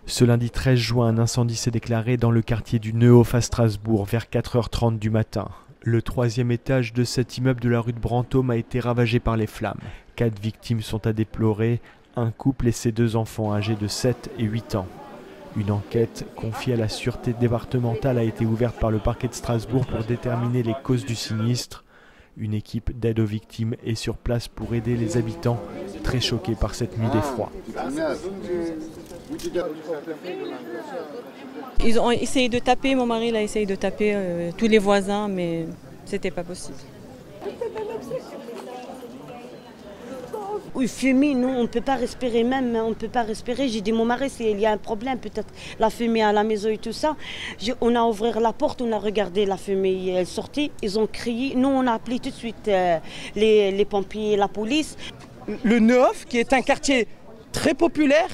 Ce lundi 13 juin, un incendie s'est déclaré dans le quartier du Neuhof à Strasbourg vers 4h30 du matin. Le troisième étage de cet immeuble de la rue de Brantôme a été ravagé par les flammes. 4 victimes sont à déplorer, un couple et ses 2 enfants âgés de 7 et 8 ans. Une enquête confiée à la sûreté départementale a été ouverte par le parquet de Strasbourg pour déterminer les causes du sinistre. Une équipe d'aide aux victimes est sur place pour aider les habitants très choqués par cette nuit d'effroi. Ils ont essayé de taper, mon mari a essayé de taper tous les voisins, mais c'était pas possible. Oui, fumée, non, on ne peut pas respirer même, on ne peut pas respirer. J'ai dit, mon mari, il y a un problème, peut-être la fumée à la maison et tout ça. On a ouvert la porte, on a regardé la fumée, elle sortait, ils ont crié. Nous, on a appelé tout de suite les pompiers, la police. Le Neuhof, qui est un quartier très populaire,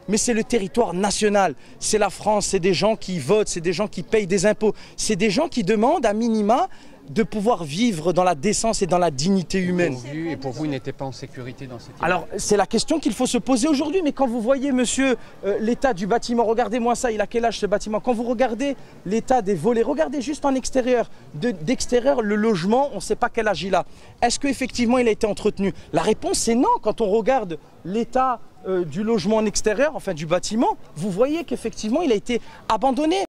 mais c'est le territoire national. C'est la France, c'est des gens qui votent, c'est des gens qui payent des impôts, c'est des gens qui demandent à minima de pouvoir vivre dans la décence et dans la dignité humaine. Et pour vous, il n'était pas en sécurité dans cette... Alors, c'est la question qu'il faut se poser aujourd'hui. Mais quand vous voyez, monsieur, l'état du bâtiment, regardez-moi ça, il a quel âge ce bâtiment? Quand vous regardez l'état des volets, regardez juste en extérieur. D'extérieur, le logement, on ne sait pas quel âge il a. Est-ce qu'effectivement, il a été entretenu? La réponse, c'est non. Quand on regarde l'état du logement en extérieur, enfin du bâtiment, vous voyez qu'effectivement, il a été abandonné.